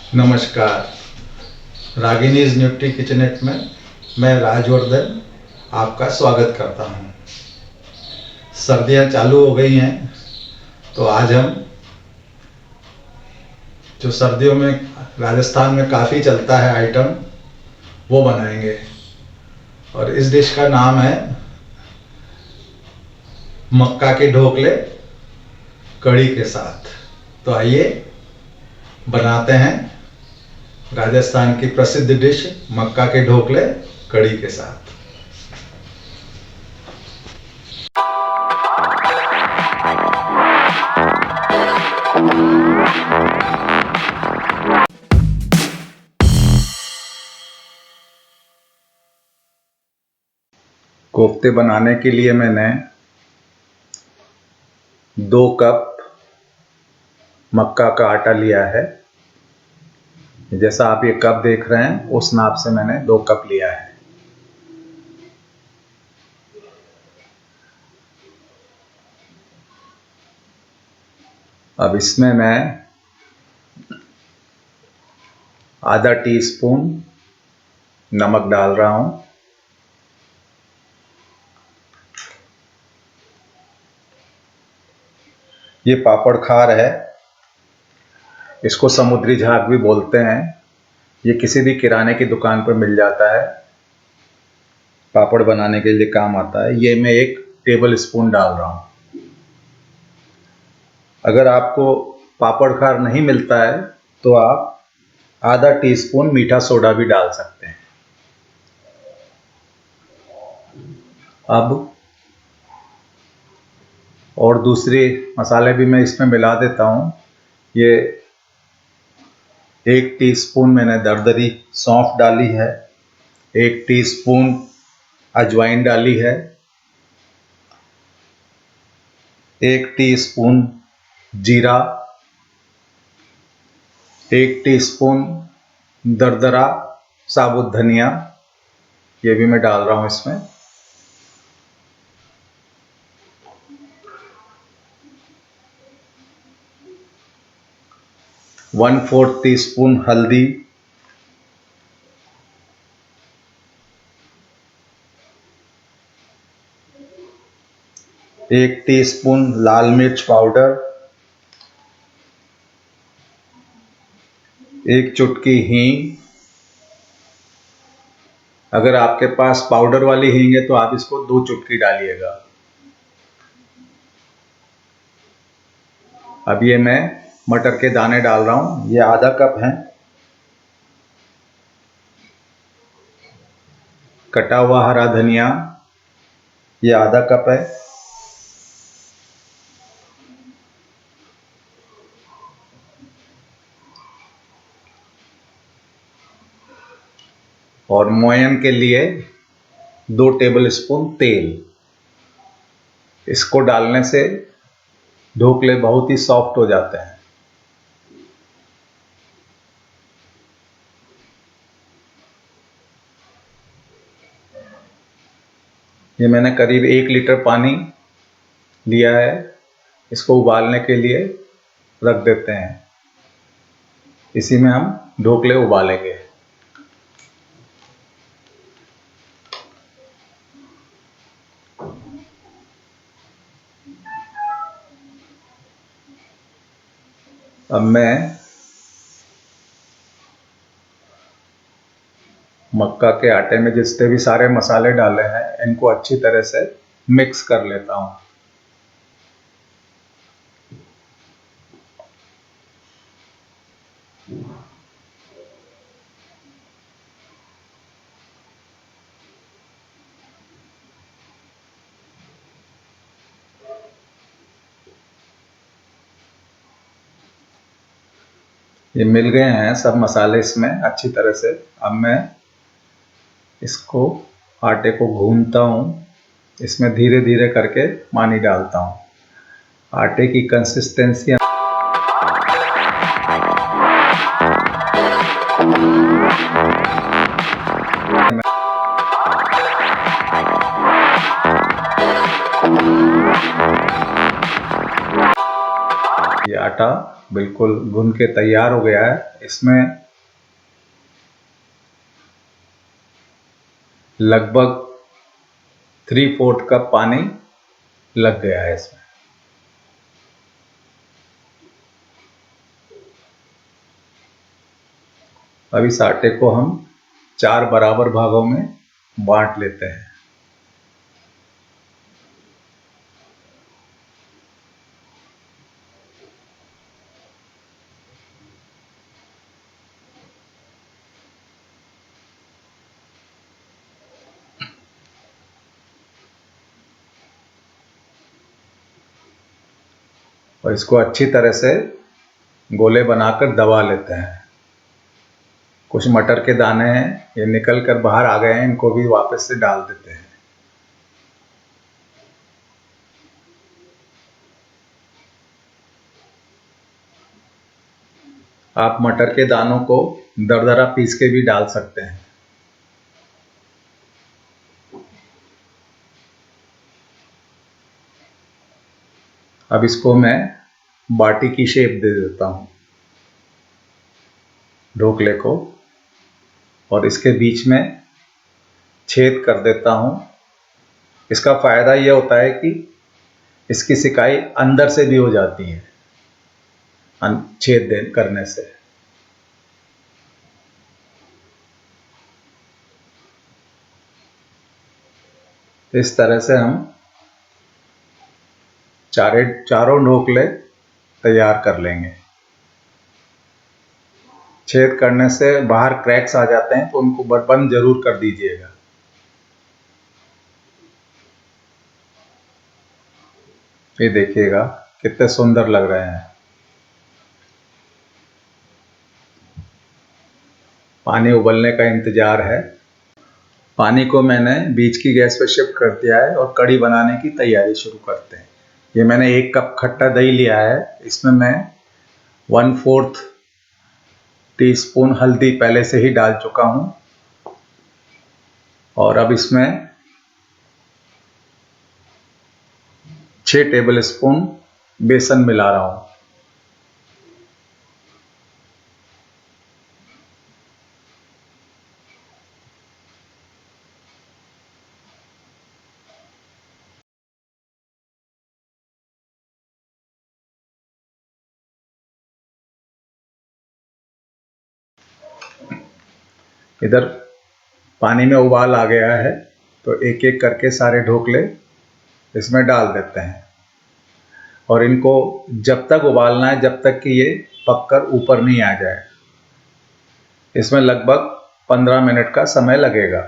नमस्कार। रागिनीज nutri kitchenette में मैं राजवर्धन आपका स्वागत करता हूं। सर्दियां चालू हो गई हैं, तो आज हम जो सर्दियों में राजस्थान में काफ़ी चलता है आइटम, वो बनाएंगे। और इस डिश का नाम है मक्का के ढोकले कढ़ी के साथ। तो आइए बनाते हैं राजस्थान की प्रसिद्ध डिश मक्का के ढोकले कढ़ी के साथ। कोफ्ते बनाने के लिए मैंने 2 कप मक्का का आटा लिया है। जैसा आप ये कप देख रहे हैं, उस नाप से मैंने 2 कप लिया है। अब इसमें मैं आधा टीस्पून नमक डाल रहा हूं। ये पापड़ खार है, इसको समुद्री झाग भी बोलते हैं। ये किसी भी किराने की दुकान पर मिल जाता है, पापड़ बनाने के लिए काम आता है। ये मैं 1 टेबल स्पून डाल रहा हूं। अगर आपको पापड़ खार नहीं मिलता है तो आप आधा टीस्पून मीठा सोडा भी डाल सकते हैं। अब और दूसरे मसाले भी मैं इसमें मिला देता हूं। ये 1 टीस्पून मैंने दरदरी सौंफ डाली है, 1 टीस्पून अजवाइन डाली है, 1 टीस्पून जीरा, 1 टीस्पून दरदरा साबुत धनिया, ये भी मैं डाल रहा हूं इसमें। वन 1/4 टीस्पून हल्दी, 1 टीस्पून लाल मिर्च पाउडर, 1 चुटकी हींग। अगर आपके पास पाउडर वाली हींग है तो आप इसको 2 चुटकी डालिएगा। अब ये मैं मटर के दाने डाल रहा हूं, ये आधा कप है। कटा हुआ हरा धनिया, ये आधा कप है। और मोयन के लिए 2 टेबल स्पून तेल। इसको डालने से ढोकले बहुत ही सॉफ्ट हो जाते हैं। ये मैंने करीब 1 लीटर पानी लिया है, इसको उबालने के लिए रख देते हैं। इसी में हम ढोकले उबालेंगे। अब मैं मक्का के आटे में जितने भी सारे मसाले डाले हैं, इनको अच्छी तरह से मिक्स कर लेता हूं। ये मिल गए हैं सब मसाले इसमें अच्छी तरह से। अब मैं इसको आटे को गूंथता हूँ, इसमें धीरे धीरे करके पानी डालता हूँ। आटे की कंसिस्टेंसी ये आटा बिल्कुल गूंथ के तैयार हो गया है। इसमें लगभग 3/4 कप पानी लग गया है इसमें। अब इस आटे को हम 4 बराबर भागों में बांट लेते हैं। और इसको अच्छी तरह से गोले बनाकर दबा लेते हैं। कुछ मटर के दाने हैं, ये निकल कर बाहर आ गए हैं, इनको भी वापस से डाल देते हैं। आप मटर के दानों को दरदरा पीस के भी डाल सकते हैं। अब इसको मैं बाटी की शेप दे देता हूँ ढोकले को, और इसके बीच में छेद कर देता हूँ। इसका फ़ायदा यह होता है कि इसकी सिकाई अंदर से भी हो जाती है छेद करने से। इस तरह से हम चारों ढोकले तैयार कर लेंगे। छेद करने से बाहर क्रैक्स आ जाते हैं, तो उनको बंद जरूर कर दीजिएगा। ये देखिएगा कितने सुंदर लग रहे हैं। पानी उबलने का इंतजार है। पानी को मैंने बीच की गैस पर शिफ्ट कर दिया है और कढ़ी बनाने की तैयारी शुरू करते हैं। ये मैंने 1 कप खट्टा दही लिया है। इसमें मैं 1/4 टीस्पून हल्दी पहले से ही डाल चुका हूँ, और अब इसमें 6 टेबल स्पून बेसन मिला रहा हूँ। इधर पानी में उबाल आ गया है, तो एक एक करके सारे ढोकले इसमें डाल देते हैं, और इनको जब तक उबालना है जब तक कि ये पककर ऊपर नहीं आ जाए। इसमें लगभग 15 मिनट का समय लगेगा।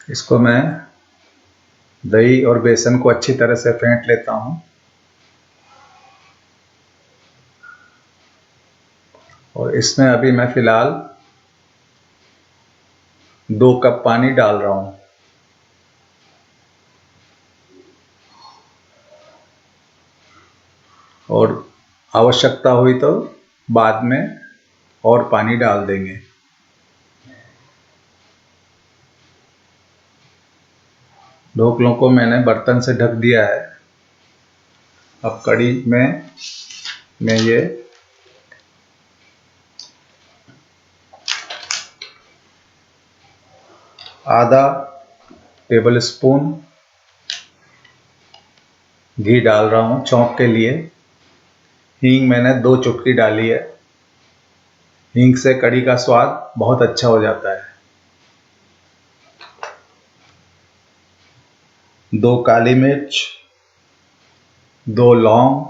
इसको मैं दही और बेसन को अच्छी तरह से फेंट लेता हूँ, और इसमें अभी मैं फिलहाल 2 कप पानी डाल रहा हूँ। और आवश्यकता हुई तो बाद में और पानी डाल देंगे। ढोकलों को मैंने बर्तन से ढक दिया है। अब कढ़ी में मैं ये आधा टेबल स्पून घी डाल रहा हूँ छौंक के लिए। हींग मैंने 2 चुटकी डाली है। हींग से कढ़ी का स्वाद बहुत अच्छा हो जाता है। 2 काली मिर्च, 2 लौंग,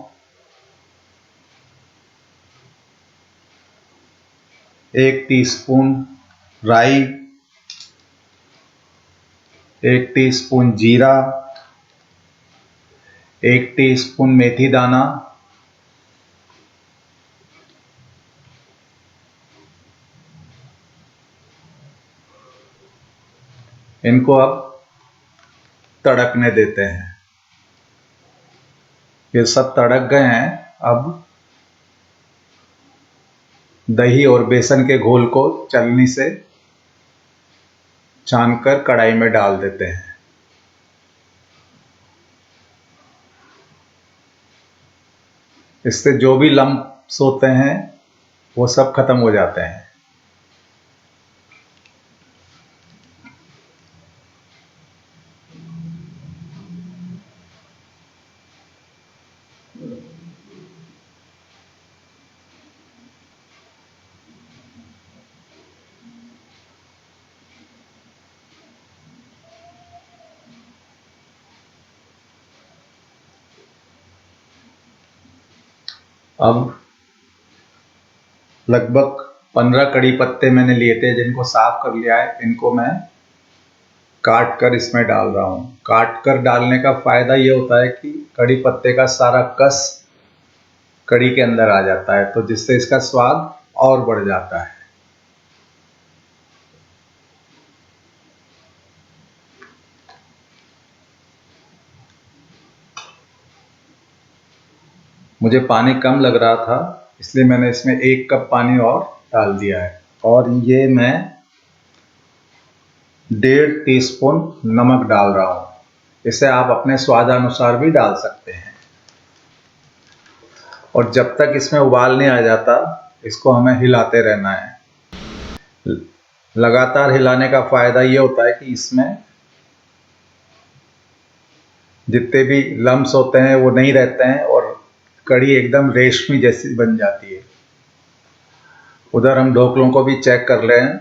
1 टीस्पून राई, 1 टीस्पून जीरा, 1 टीस्पून मेथी दाना, इनको अब तड़कने देते हैं। ये सब तड़क गए हैं। अब दही और बेसन के घोल को छलनी से छानकर कढ़ाई में डाल देते हैं। इससे जो भी लम्प्स होते हैं वो सब खत्म हो जाते हैं। अब लगभग 15 कड़ी पत्ते मैंने लिए थे, जिनको साफ कर लिया है। इनको मैं काट कर इसमें डाल रहा हूँ। काट कर डालने का फ़ायदा ये होता है कि कड़ी पत्ते का सारा कस कड़ी के अंदर आ जाता है, तो जिससे इसका स्वाद और बढ़ जाता है। मुझे पानी कम लग रहा था, इसलिए मैंने इसमें 1 कप पानी और डाल दिया है। और ये मैं 1.5 टीस्पून नमक डाल रहा हूँ। इसे आप अपने स्वादानुसार भी डाल सकते हैं। और जब तक इसमें उबाल नहीं आ जाता, इसको हमें हिलाते रहना है। लगातार हिलाने का फ़ायदा ये होता है कि इसमें जितने भी लम्स होते हैं वो नहीं रहते हैं और कड़ी एकदम रेशमी जैसी बन जाती है। उधर हम ढोकलों को भी चेक कर रहे हैं।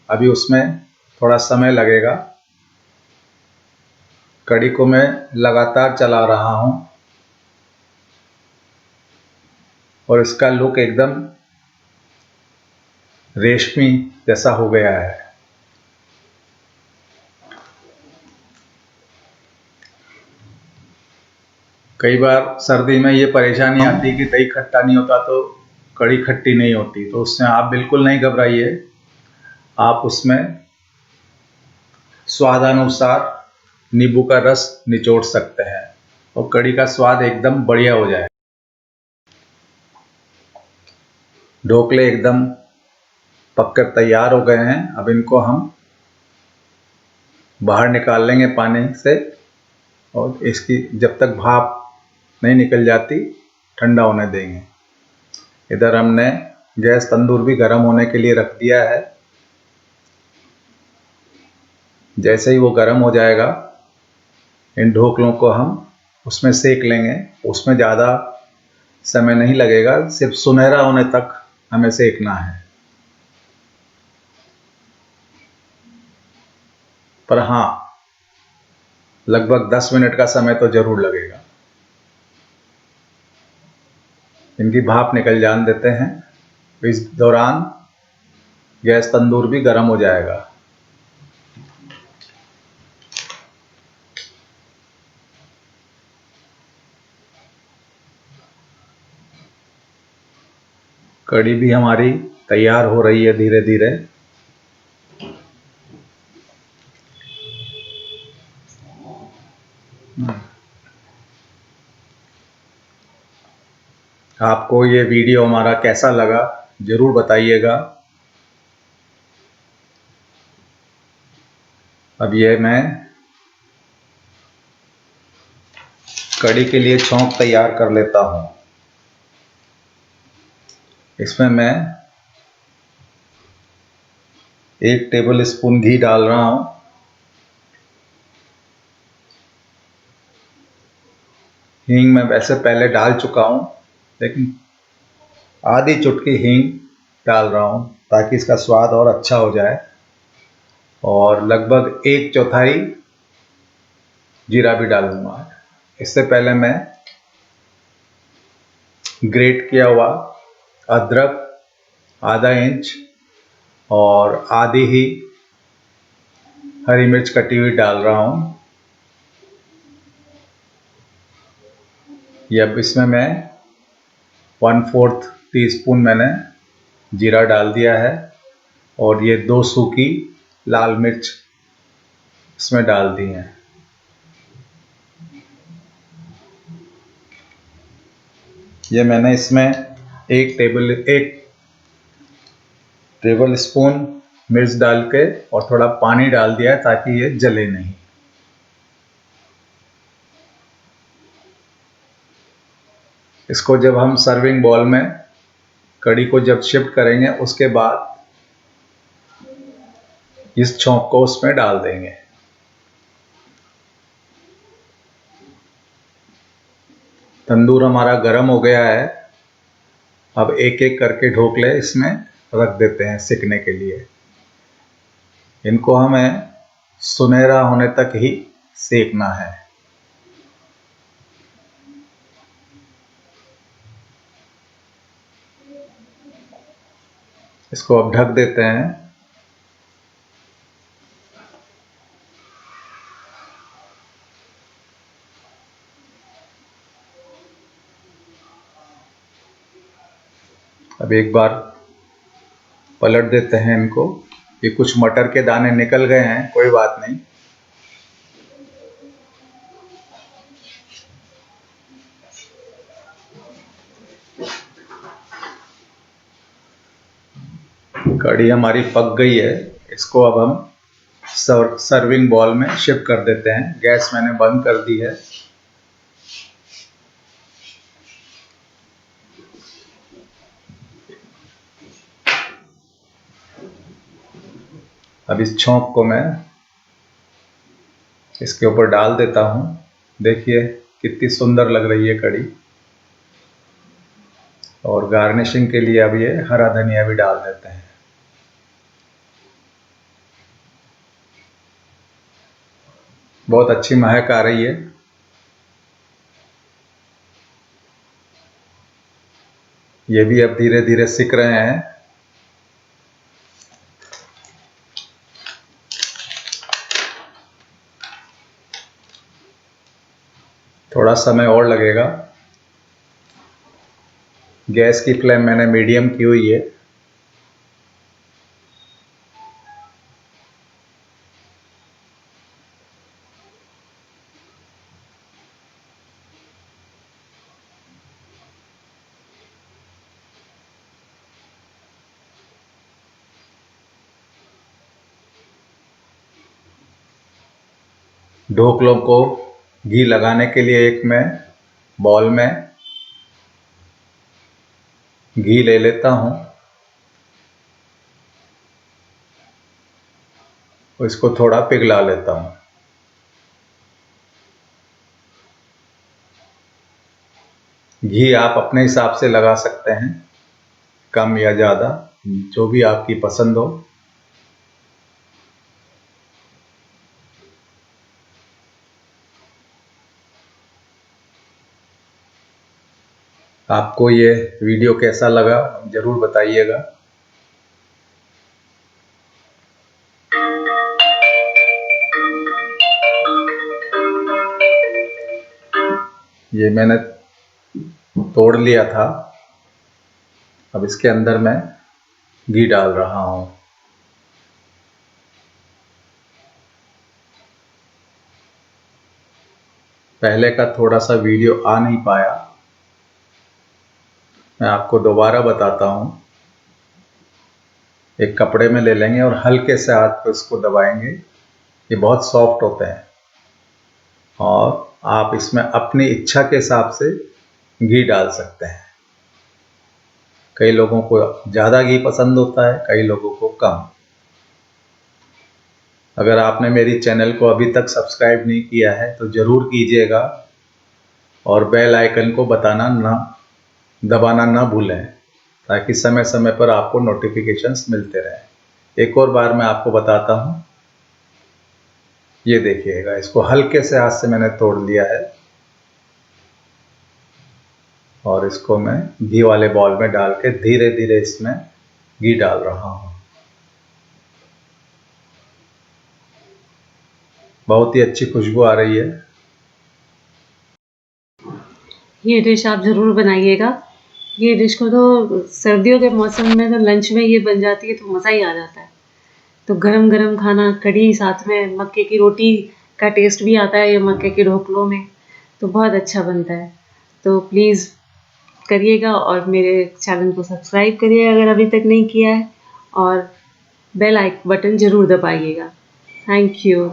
अभी उसमें थोड़ा समय लगेगा। कड़ी को मैं लगातार चला रहा हूँ और इसका लुक एकदम रेशमी जैसा हो गया है। कई बार सर्दी में ये परेशानी आती है कि दही खट्टा नहीं होता तो कड़ी खट्टी नहीं होती, तो उसमें आप बिल्कुल नहीं घबराइए। आप उसमें स्वादानुसार नींबू का रस निचोड़ सकते हैं और कड़ी का स्वाद एकदम बढ़िया हो जाए। ढोकले एकदम पककर तैयार हो गए हैं। अब इनको हम बाहर निकाल लेंगे पानी से, और इसकी जब तक भाप नहीं निकल जाती ठंडा होने देंगे। इधर हमने गैस तंदूर भी गर्म होने के लिए रख दिया है। जैसे ही वो गर्म हो जाएगा, इन ढोकलों को हम उसमें सेक लेंगे। उसमें ज़्यादा समय नहीं लगेगा, सिर्फ सुनहरा होने तक हमें सेकना है। पर हाँ, लगभग 10 मिनट का समय तो ज़रूर लगेगा। इनकी भाप निकल जाने देते हैं। इस दौरान गैस तंदूर भी गर्म हो जाएगा। कड़ी भी हमारी तैयार हो रही है धीरे धीरे। आपको ये वीडियो हमारा कैसा लगा ज़रूर बताइएगा। अब ये मैं कड़ी के लिए छौंक तैयार कर लेता हूँ। इसमें मैं 1 टेबल स्पून घी डाल रहा हूँ। हींग मैं वैसे पहले डाल चुका हूँ, लेकिन आधी चुटकी हींग डाल रहा हूँ ताकि इसका स्वाद और अच्छा हो जाए। और लगभग 1/4 जीरा भी डालूंगा। इससे पहले मैं ग्रेट किया हुआ अदरक आधा इंच और आधी ही हरी मिर्च कटी हुई डाल रहा हूँ। ये अब इसमें मैं 1/4 टीस्पून मैंने जीरा डाल दिया है और ये 2 सूखी लाल मिर्च इसमें डाल दी हैं। ये मैंने इसमें एक टेबल स्पून मिर्च डाल के और थोड़ा पानी डाल दिया है ताकि ये जले नहीं। इसको जब हम सर्विंग बॉल में कढ़ी को जब शिफ्ट करेंगे उसके बाद इस छौंक को उसमें डाल देंगे। तंदूर हमारा गर्म हो गया है। अब एक एक करके ढोकले इसमें रख देते हैं सिकने के लिए। इनको हमें सुनहरा होने तक ही सेकना है। इसको अब ढक देते हैं। अब एक बार पलट देते हैं इनको। ये कुछ मटर के दाने निकल गए हैं, कोई बात नहीं। कढ़ी हमारी पक गई है। इसको अब हम सर्विंग बॉल में शिफ्ट कर देते हैं। गैस मैंने बंद कर दी है। अब इस छौंक को मैं इसके ऊपर डाल देता हूँ। देखिए कितनी सुंदर लग रही है कढ़ी। और गार्निशिंग के लिए अब ये हरा धनिया भी डाल देते हैं। बहुत अच्छी महक आ रही है। ये भी अब धीरे धीरे सिक रहे हैं। थोड़ा समय और लगेगा। गैस की फ्लेम मैंने मीडियम की हुई है। ढोकलों को घी लगाने के लिए एक मैं बॉल में घी ले लेता हूँ और इसको थोड़ा पिघला लेता हूँ। घी आप अपने हिसाब से लगा सकते हैं, कम या ज़्यादा, जो भी आपकी पसंद हो। आपको ये वीडियो कैसा लगा ज़रूर बताइएगा। ये मैंने तोड़ लिया था। अब इसके अंदर मैं घी डाल रहा हूँ। पहले का थोड़ा सा वीडियो आ नहीं पाया, मैं आपको दोबारा बताता हूँ। एक कपड़े में ले लेंगे और हल्के से हाथ पे इसको दबाएंगे। ये बहुत सॉफ्ट होते हैं और आप इसमें अपनी इच्छा के हिसाब से घी डाल सकते हैं। कई लोगों को ज़्यादा घी पसंद होता है, कई लोगों को कम। अगर आपने मेरी चैनल को अभी तक सब्सक्राइब नहीं किया है तो ज़रूर कीजिएगा और बेल आइकन को दबाना ना भूलें ताकि समय समय पर आपको नोटिफिकेशंस मिलते रहें। एक और बार मैं आपको बताता हूँ। ये देखिएगा, इसको हल्के से हाथ से मैंने तोड़ लिया है और इसको मैं घी वाले बॉल में डाल के धीरे धीरे इसमें घी डाल रहा हूँ। बहुत ही अच्छी खुशबू आ रही है। ये डिश आप ज़रूर बनाइएगा। ये डिश को तो सर्दियों के मौसम में तो लंच में ये बन जाती है तो मज़ा ही आ जाता है। तो गरम गरम खाना, कढ़ी, साथ में मक्के की रोटी का टेस्ट भी आता है ये मक्के के ढोकलों में, तो बहुत अच्छा बनता है। तो प्लीज़ करिएगा और मेरे चैनल को सब्सक्राइब करिए अगर अभी तक नहीं किया है, और बेल आइकन बटन ज़रूर दबाइएगा। Thank you.